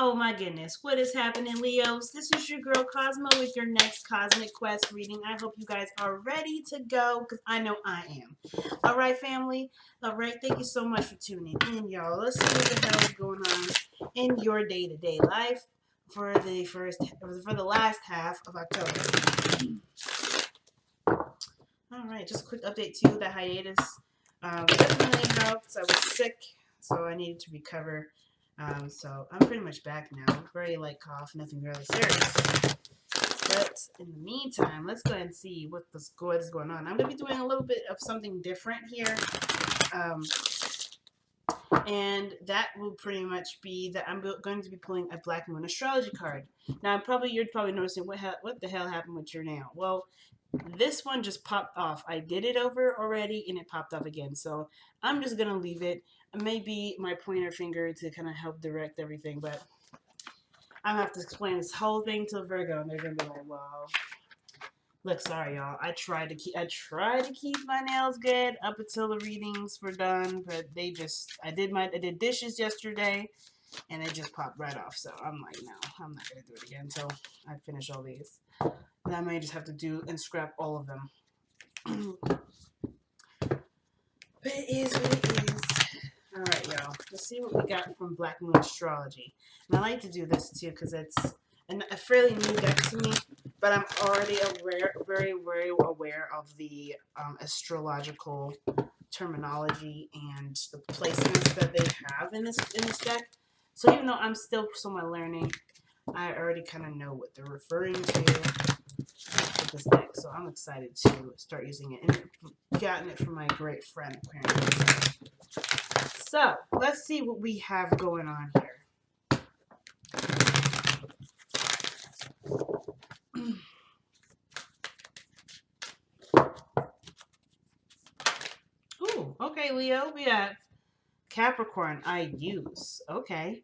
Oh my goodness, what is happening, Leos? This is your girl Cosmo with your next Cosmic Quest reading. I hope you guys are ready to go because I know I am. All right, family. All right, thank you so much for tuning in, y'all. Let's see what the hell is going on in your day-to-day life for the last half of October. All right, just a quick update to you. The hiatus definitely helped. I was sick, so I needed to recover. So I'm pretty much back now. Very light cough, nothing really serious. But in the meantime, let's go ahead and see what is going on. I'm going to be doing a little bit of something different here. And that will pretty much be that I'm going to be pulling a Black Moon astrology card. Now, you're probably noticing what the hell happened with your nail. Well, this one just popped off. I did it over already and it popped off again. So I'm just going to leave it. Maybe my pointer finger to kind of help direct everything. But I'm going to have to explain this whole thing to Virgo. And they're going to be like, well, look, sorry, y'all. I tried to keep my nails good up until the readings were done. But I did dishes yesterday. And it just popped right off. So I'm like, no, I'm not going to do it again until I finish all these. And I may just have to do and scrap all of them. But it is what it is. Alright, y'all. Let's see what we got from Black Moon Astrology. And I like to do this too because it's a fairly new deck to me. But I'm already very, very aware of the astrological terminology and the placements that they have in this deck. So even though I'm still somewhat learning, I already kind of know what they're referring to with this deck. So I'm excited to start using it. And I've gotten it from my great friend, apparently. So let's see what we have going on here. Ooh, okay, Leo. We got Capricorn, I use. Okay.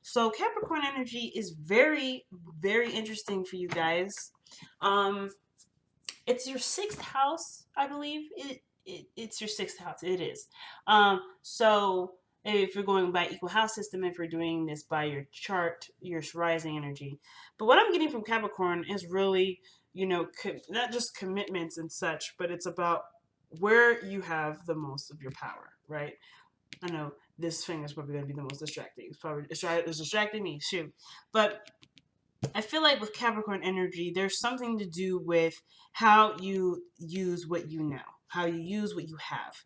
So Capricorn energy is very, very interesting for you guys. It's your 6th house, I believe. It's your 6th house. It is. So if you're going by equal house system, if you're doing this by your chart, your rising energy. But what I'm getting from Capricorn is really, not just commitments and such, but it's about where you have the most of your power, right? I know this thing is probably going to be the most distracting. It's distracting me, shoot. But I feel like with Capricorn energy, there's something to do with how you use what you know, how you use what you have,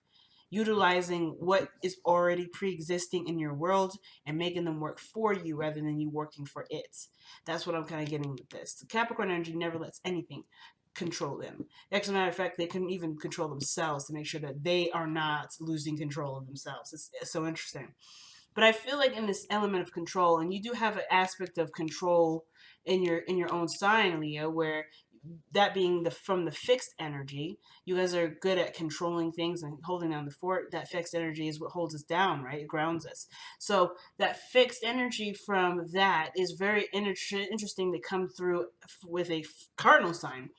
utilizing what is already pre-existing in your world and making them work for you rather than you working for it. That's what I'm kind of getting with this. The Capricorn energy never lets anything control them. As a matter of fact, they couldn't even control themselves to make sure that they are not losing control of themselves. It's so interesting. But I feel like in this element of control, and you do have an aspect of control in your own sign, Leo, where that being from the fixed energy, you guys are good at controlling things and holding down the fort. That fixed energy is what holds us down, right? It grounds us. So that fixed energy from that is very interesting to come through with a cardinal sign.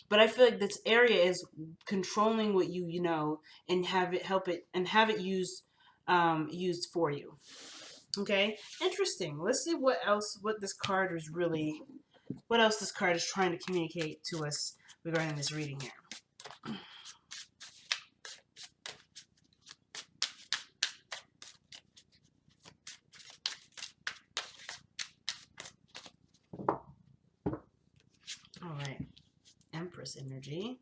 But I feel like this area is controlling what you know and have it used for you. Okay, interesting. Let's see what else this card is trying to communicate to us regarding this reading here. All right, Empress energy.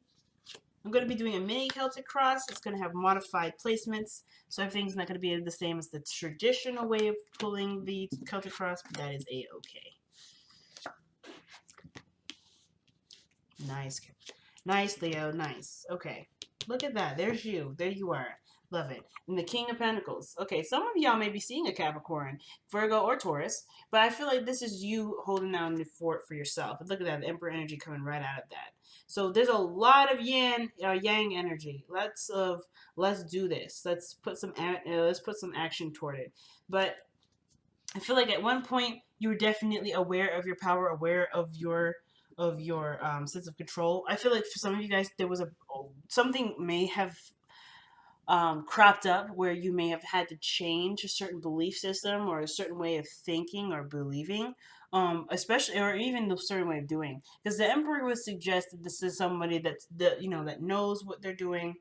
I'm going to be doing a mini Celtic cross. It's going to have modified placements, so everything's not going to be the same as the traditional way of pulling the Celtic cross, but that is a-okay. Nice. Nice, Leo. Nice. Okay. Look at that. There's you. There you are. Love it. And the King of Pentacles. Okay, some of y'all may be seeing a Capricorn, Virgo, or Taurus, but I feel like this is you holding down the fort for yourself. And look at that. The Emperor energy coming right out of that. So there's a lot of yang energy. Let's do this. Let's put some action toward it. But I feel like at one point you were definitely aware of your power, aware of your sense of control. I feel like for some of you guys, there was something may have cropped up where you may have had to change a certain belief system or a certain way of thinking or believing, especially or even the certain way of doing. Because the emperor would suggest that this is somebody that knows what they're doing,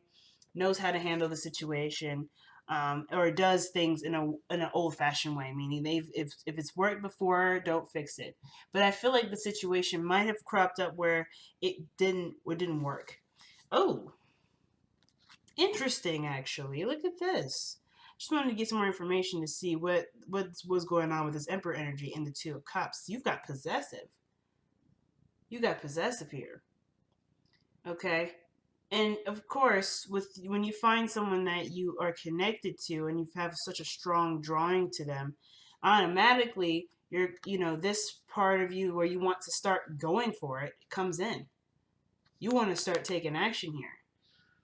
knows how to handle the situation, or does things in an old fashioned way, meaning if it's worked before, don't fix it. But I feel like the situation might have cropped up where it didn't work. Oh, interesting, actually. Look at this. Just wanted to get some more information to see what was going on with this Emperor energy in the Two of Cups. You've got possessive. You got possessive here. Okay. And of course, when you find someone that you are connected to and you have such a strong drawing to them, automatically this part of you where you want to start going for it comes in. You want to start taking action here,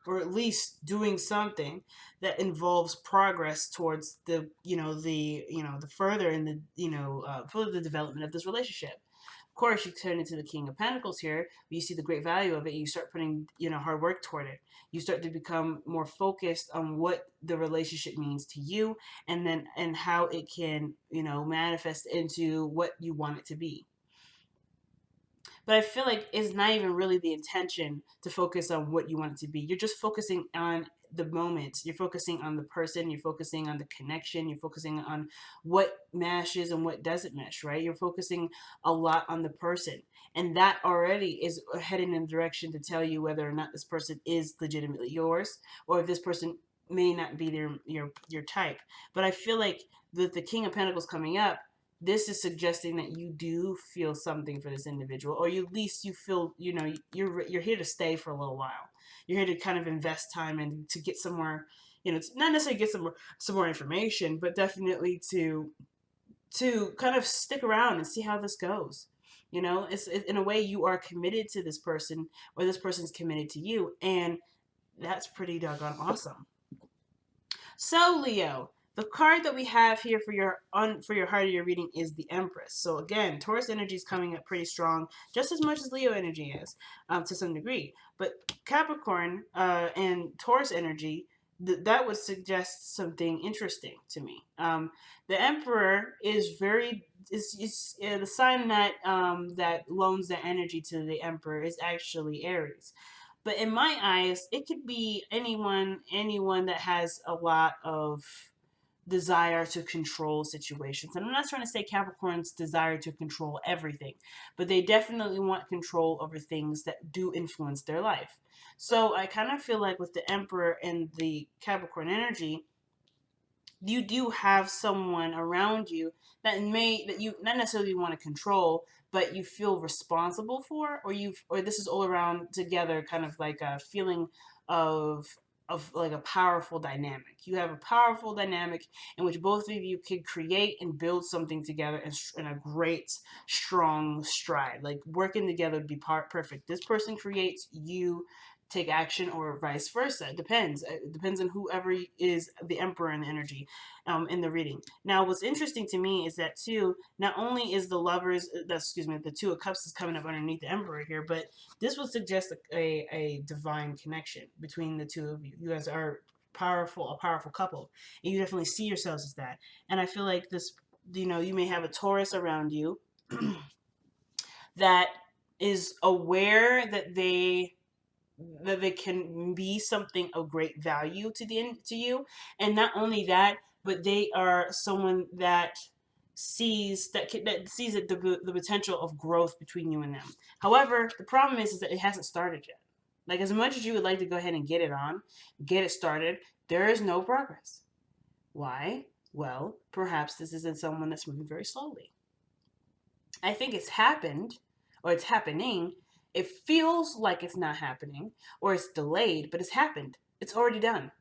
or at least doing something that involves progress towards the further in the further development of this relationship. Of course, you turn into the King of Pentacles here. You see the great value of it. You start putting hard work toward it. You start to become more focused on what the relationship means to you, and how it can manifest into what you want it to be. But I feel like it's not even really the intention to focus on what you want it to be. You're just focusing on the moment. You're focusing on the person. You're focusing on the connection. You're focusing on what meshes and what doesn't mesh, right? You're focusing a lot on the person. And that already is heading in a direction to tell you whether or not this person is legitimately yours, or if this person may not be your type. But I feel like the King of Pentacles coming up, this is suggesting that you do feel something for this individual, or at least you feel you're here to stay for a little while. You're here to kind of invest time and to get somewhere, not necessarily get some more information, but definitely to kind of stick around and see how this goes. It's in a way you are committed to this person, or this person's committed to you, and that's pretty doggone awesome. So, Leo, the card that we have here for your heart of your reading is the Empress. So again, Taurus energy is coming up pretty strong, just as much as Leo energy is, to some degree. But Capricorn and Taurus energy, that would suggest something interesting to me. The Emperor is the sign that loans the energy to the Emperor is actually Aries. But in my eyes, it could be anyone that has a lot of desire to control situations. And I'm not trying to say Capricorn's desire to control everything, but they definitely want control over things that do influence their life. So I kind of feel like with the Emperor and the Capricorn energy, you do have someone around you that you not necessarily want to control, but you feel responsible for, or this is all around together, kind of like a feeling of like a powerful dynamic. You have a powerful dynamic in which both of you can create and build something together in a great strong stride. Like working together would be perfect. This person creates, you take action, or vice versa. It depends. It depends on whoever is the Emperor in the energy, in the reading. Now, what's interesting to me is that too, not only is the Two of Cups is coming up underneath the Emperor here, but this would suggest a divine connection between the two of you. You guys are a powerful couple, and you definitely see yourselves as that. And I feel like this, you may have a Taurus around you that is aware that they can be something of great value to you, and not only that, but they are someone that sees the potential of growth between you and them. However, the problem is that it hasn't started yet. Like, as much as you would like to go ahead and get it started, there is no progress. Why? Well, perhaps this isn't someone that's moving very slowly. I think it's happened, or it's happening. It feels like it's not happening, or it's delayed, but it's happened. It's already done.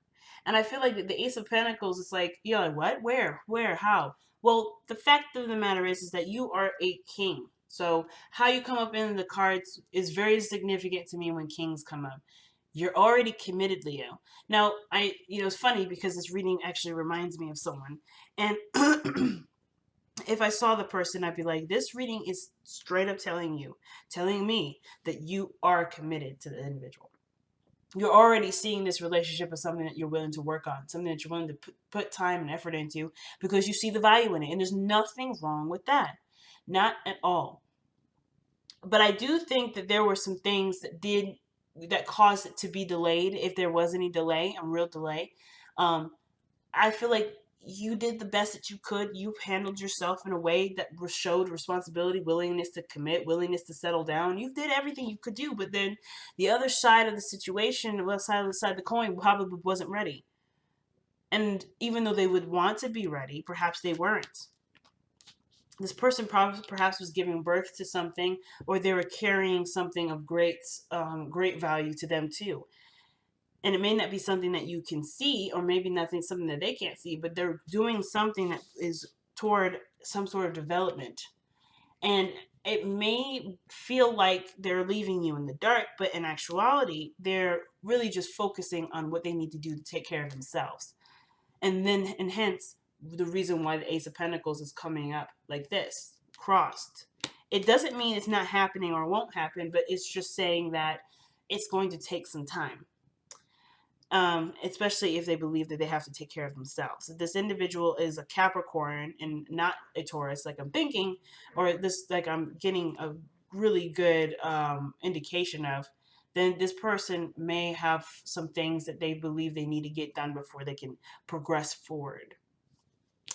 And I feel like the Ace of Pentacles is like, like, what? Where? How? Well, the fact of the matter is that you are a king. So how you come up in the cards is very significant to me when kings come up. You're already committed, Leo. Now, it's funny because this reading actually reminds me of someone. And if I saw the person, I'd be like, this reading is straight up telling me that you are committed to the individual. you're already seeing this relationship as something that you're willing to work on, something that you're willing to put time and effort into because you see the value in it. And there's nothing wrong with that. Not at all. But I do think that there were some things that caused it to be delayed, if there was any delay, a real delay. Um, I feel like you did the best that you could. You handled yourself in a way that showed responsibility, willingness to commit, willingness to settle down. You did everything you could do, but then the other side of the situation, the other side of the coin, probably wasn't ready. And even though they would want to be ready, perhaps they weren't. This person perhaps was giving birth to something, or they were carrying something of great value to them too. And it may not be something that you can see, or maybe nothing something that they can't see, but they're doing something that is toward some sort of development. And it may feel like they're leaving you in the dark, but in actuality, they're really just focusing on what they need to do to take care of themselves. And hence the reason why the Ace of Pentacles is coming up like this, crossed. It doesn't mean it's not happening or won't happen, but it's just saying that it's going to take some time. Especially if they believe that they have to take care of themselves. If this individual is a Capricorn and not a Taurus, like I'm thinking, or this, like I'm getting a really good indication of, then this person may have some things that they believe they need to get done before they can progress forward.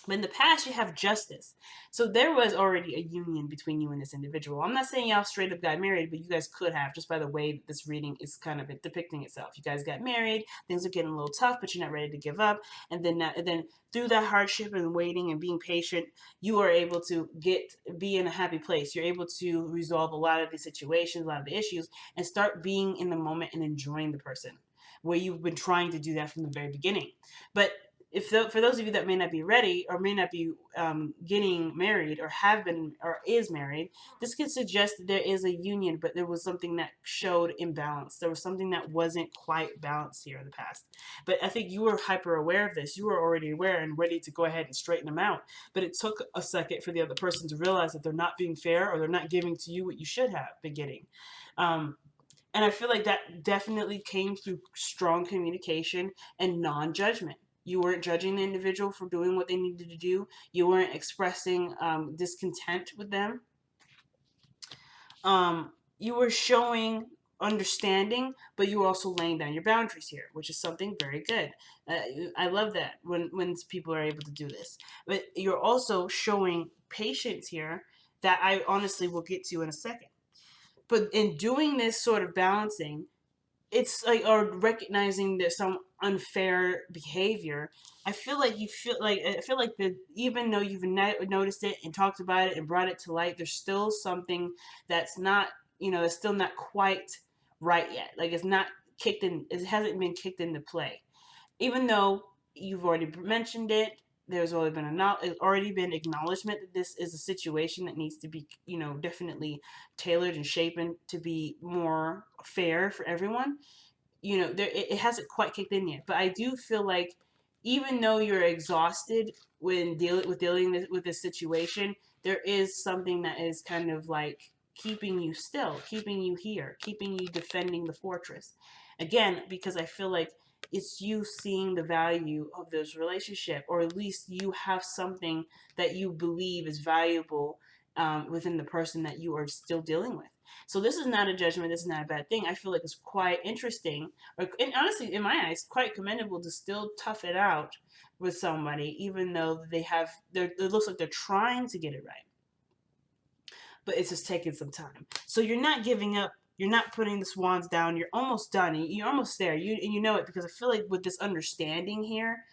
But in the past, you have justice. So there was already a union between you and this individual. I'm not saying y'all straight up got married, but you guys could have, just by the way this reading is kind of depicting itself. You guys got married, things are getting a little tough, but you're not ready to give up. And then through that hardship and waiting and being patient, you are able to be in a happy place. You're able to resolve a lot of the situations, a lot of the issues, and start being in the moment and enjoying the person, where you've been trying to do that from the very beginning. But for those of you that may not be ready, or may not be getting married, or have been, or is married, this could suggest that there is a union, but there was something that showed imbalance. There was something that wasn't quite balanced here in the past. But I think you were hyper aware of this. You were already aware and ready to go ahead and straighten them out. But it took a second for the other person to realize that they're not being fair, or they're not giving to you what you should have been getting. And I feel like that definitely came through strong communication and non-judgment. You weren't judging the individual for doing what they needed to do. You weren't expressing discontent with them. You were showing understanding, but you were also laying down your boundaries here, which is something very good. I love that when people are able to do this. But you're also showing patience here that I honestly will get to in a second. But in doing this sort of balancing, it's like, or recognizing there's some unfair behavior. I feel like that even though you've noticed it and talked about it and brought it to light, there's still something that's not, that's still not quite right yet. Like it's not kicked in, it hasn't been kicked into play. Even though you've already mentioned it, there's already been acknowledgement that this is a situation that needs to be, definitely tailored and shaped to be more fair for everyone. It hasn't quite kicked in yet, but I do feel like even though you're exhausted when dealing with this situation, there is something that is kind of like keeping you still, keeping you here, keeping you defending the fortress. Again, because I feel like it's you seeing the value of this relationship, or at least you have something that you believe is valuable within the person that you are still dealing with. So this is not a judgment. This is not a bad thing. I feel like it's quite interesting, and honestly, in my eyes, quite commendable to still tough it out with somebody, even though it looks like they're trying to get it right, but it's just taking some time. So you're not giving up. You're not putting the swans down. You're almost done. You're almost there. You know it, because I feel like with this understanding here,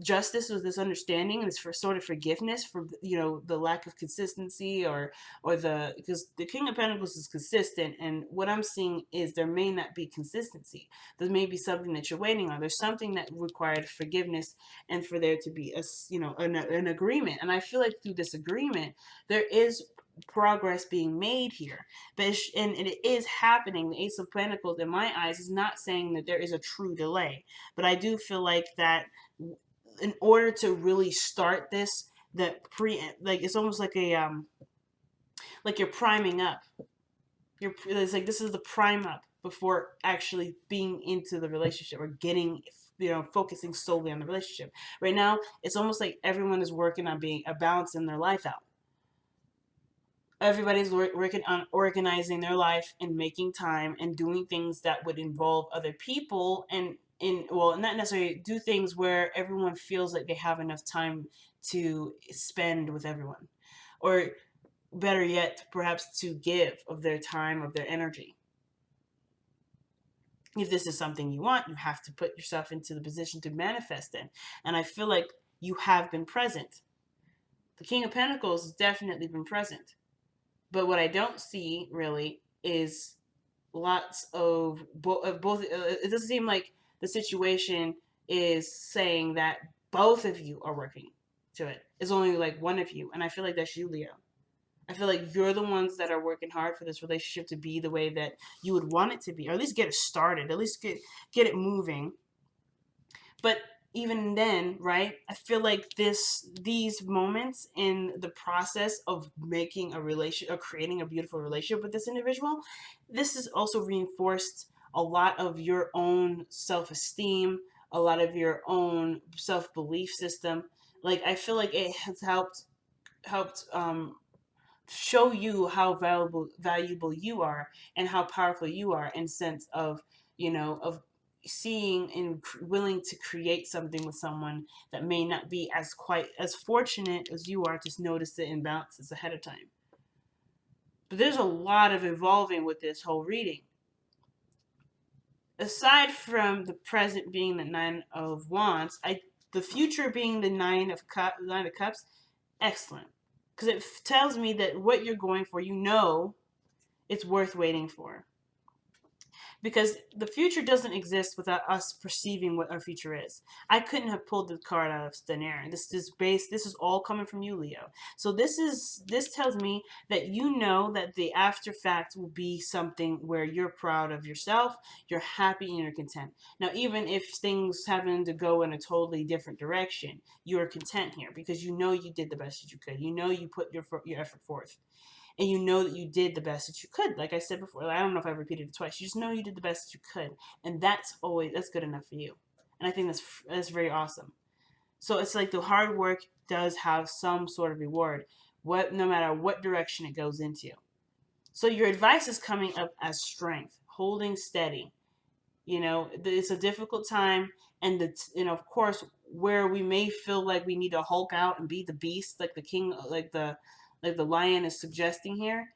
justice was this understanding, and this for sort of forgiveness for the lack of consistency, because the King of Pentacles is consistent, and what I'm seeing is there may not be consistency. There may be something that you're waiting on. There's something that required forgiveness, and for there to be an agreement. And I feel like through this agreement there is progress being made here, but and it is happening. The Ace of Pentacles, in my eyes, is not saying that there is a true delay, but I do feel like that in order to really start this, it's almost like like you're priming up. It's like this is the prime up before actually being into the relationship or getting, focusing solely on the relationship. Right now, it's almost like everyone is working on being a balance in their life out. Everybody's working on organizing their life and making time and doing things that would involve other people and not necessarily do things where everyone feels like they have enough time to spend with everyone, or better yet, perhaps to give of their time, of their energy. If this is something you want, you have to put yourself into the position to manifest it. And I feel like you have been present. The King of Pentacles has definitely been present. But what I don't see really is lots of both. It doesn't seem like the situation is saying that both of you are working to it. It's only like one of you. And I feel like that's you, Leo. I feel like you're the ones that are working hard for this relationship to be the way that you would want it to be, or at least get it started, at least get it moving. But even then, right, I feel like these moments in the process of making a relation or creating a beautiful relationship with this individual, this has also reinforced a lot of your own self-esteem, a lot of your own self-belief system. Like, I feel like it has helped show you how valuable you are and how powerful you are, in sense of, of seeing and willing to create something with someone that may not be quite as fortunate as you are to notice the imbalances ahead of time. But there's a lot of evolving with this whole reading. Aside from the present being the Nine of Wands, the future being the Nine of Cups, excellent. Because it tells me that what you're going for, it's worth waiting for. Because the future doesn't exist without us perceiving what our future is. I couldn't have pulled the card out of thin air. This is all coming from you, Leo. So this tells me that that the after fact will be something where you're proud of yourself, you're happy, and you're content. Now, even if things happen to go in a totally different direction, you're content here because you did the best that you could. You put your effort forth. And that you did the best that you could. Like I said before, I don't know if I repeated it twice. You just know you did the best that you could. And that's good enough for you. And I think that's very awesome. So it's like the hard work does have some sort of reward, no matter what direction it goes into. So your advice is coming up as strength, holding steady. It's a difficult time. And of course, where we may feel like we need to Hulk out and be the beast, like the king, like the lion is suggesting here,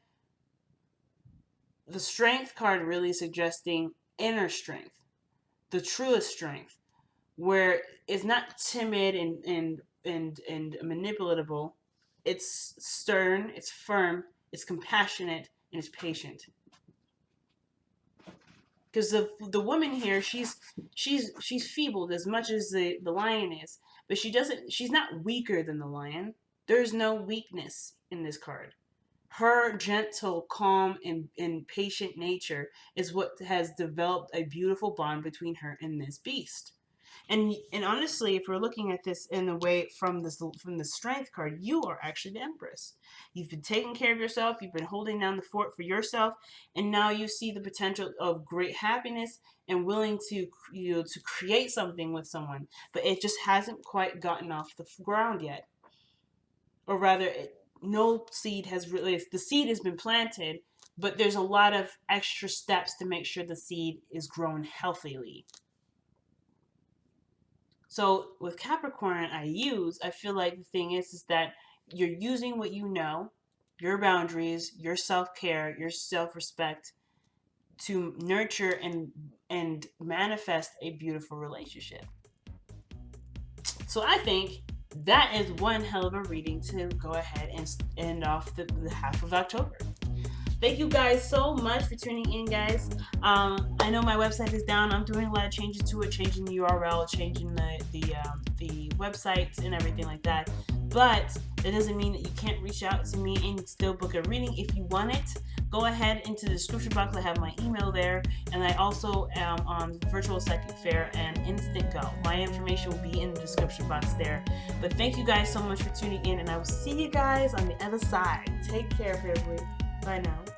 the strength card really is suggesting inner strength, the truest strength, where it's not timid and manipulatable. It's stern, it's firm, it's compassionate, and it's patient. Because the woman here, she's feebled as much as the lion is, but she's not weaker than the lion. There's no weakness in this card. Her gentle, calm, and patient nature is what has developed a beautiful bond between her and this beast. And honestly, if we're looking at this in a way from the strength card, you are actually the Empress. You've been taking care of yourself. You've been holding down the fort for yourself, and now you see the potential of great happiness and willing to create something with someone, but it just hasn't quite gotten off the ground yet. Or rather, no seed the seed has been planted, but there's a lot of extra steps to make sure the seed is grown healthily. So with Capricorn, I feel like the thing is that you're using what your boundaries, your self-care, your self-respect to nurture and manifest a beautiful relationship. So I think that is one hell of a reading to go ahead and end off the half of October. Thank you guys so much for tuning in, guys. I know my website is down. I'm doing a lot of changes to it, changing the URL, changing the websites and everything like that. But that doesn't mean that you can't reach out to me and still book a reading if you want it. Go ahead into the description box. I have my email there, and I also am on Virtual Psychic Fair and Instantgo. My information will be in the description box there. But thank you guys so much for tuning in, and I will see you guys on the other side. Take care, everybody. Bye now.